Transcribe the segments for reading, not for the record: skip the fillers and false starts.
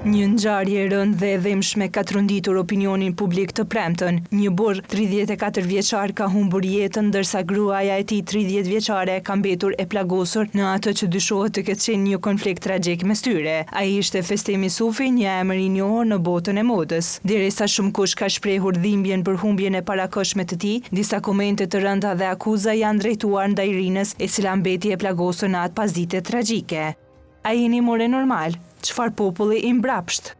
Një ngjarje e rëndë dhe e dhimbshme ka tronditur opinionin publik të premten. Një burr 34 vjeçar ka humbur jetën ndërsa gruaja e tij 30 vjeçare ka mbetur e plagosur në atë që dyshohet të ketë qenë një konflikt tragjik mes tyre. Ai ishte Festemi Sufi, një emër i njohur në botën e modës. Derisa shumë kush ka shprehur dhimbjen për humbjen e parakohshme të tij, disa komente të rënda dhe akuza janë drejtuar ndaj Rinës, e cila mbeti e plagosur në atë pasdite tragjike. A jeni more normal? Çfarë populli i mbrapsht?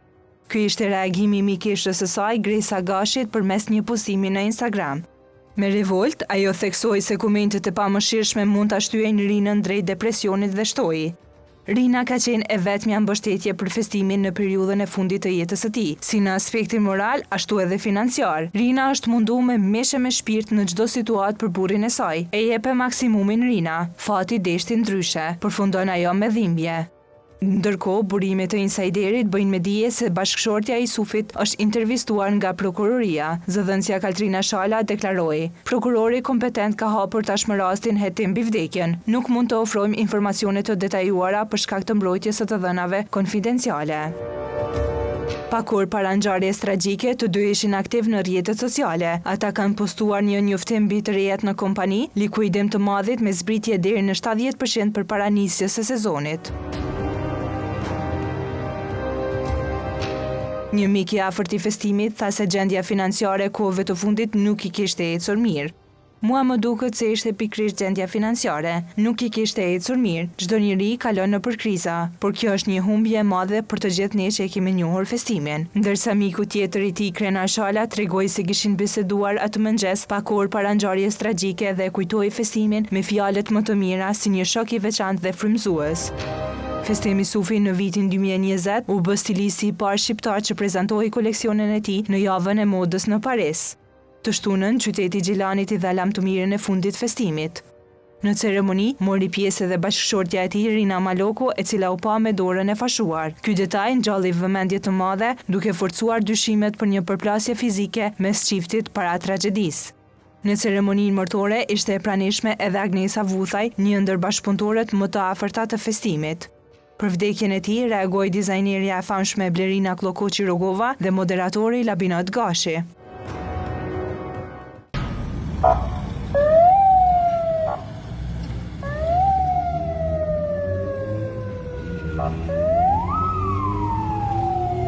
Ky ishte reagimi i mikeshës së saj, Gresa Gashit, përmes një postimi në Instagram. Me revolt, ajo theksoi se komentet e pamëshirshme mund ta shtyejnë Rinën drejt depresionit dhe shtoi: Rina ka qenë e vetmja mbështetje për Festimin në periudhën e fundit të jetës së tij, si në aspektin moral, ashtu edhe financiar. Rina është munduar me meshe me shpirt në çdo situatë për burrin e saj. E jep maksimumin Rina, fati deshti ndryshe, përfundon ajo me dhimbje. Ndërkohë, burimet e insajderit bëjnë me dije se bashkëshortja i Sufit është intervistuar nga prokuroria. Zëdhënësja Kaltrina Shala deklaroi: prokurori kompetent ka hapur tashmë rastin hetim mbi vdekjen. Nuk mund të ofrojmë informacione të detajuara për shkak të mbrojtjes së të dhënave konfidenciale. Pakur para ngjarjes tragjike, të dy ishin aktiv në rrjetet sociale. Ata kanë postuar një njoftim mbi të rejat në kompani, likuidim të madhit me zbritje deri në 70% përpara nisjes së sezonit. Një mik i afërt i Festimit tha se gjendja financiare kohëve të fundit nuk i kishte ecur mirë. Mua më duket se ishte pikërisht gjendja financiare, nuk i kishte ecur mirë. Çdo njeri kalon nëpër kriza, por kjo është një humbje e madhe për të gjithë ne që e kemi njohur Festimin. Ndërsa miku tjetër i tij, Krenar Shala, tregoi se kishin biseduar atë mëngjes pak orë para ngjarjes tragjike dhe kujtoi Festimin me fjalët më të mira si një shok i veçantë dhe frymëzues. Festemi Sufi në vitin 2020 u bë stilisti i parë shqiptar që prezantoi koleksionin e tij në javën e modës në Paris. Të shtunën, qyteti Gjilanit i dha lam të mirën e fundit Festimit. Në ceremoni mori pjesë edhe bashkëshortja e tij, Rina Maloko, e cila u pa me dorën e fashuar. Ky detaj ngjalli vëmendje të madhe, duke forcuar dyshimet për një përplasje fizike mes çiftit para tragjedisë. Në ceremoninë martore ishte e pranishme edhe Agnesa Vuthaj, një ndër bashkëpunëtorët më të afërta të Festimit. Për vdekjen e tij reagoi dizajnerja e famshme Blerina Klokoçi Rogova dhe moderatori Labinot Gashi.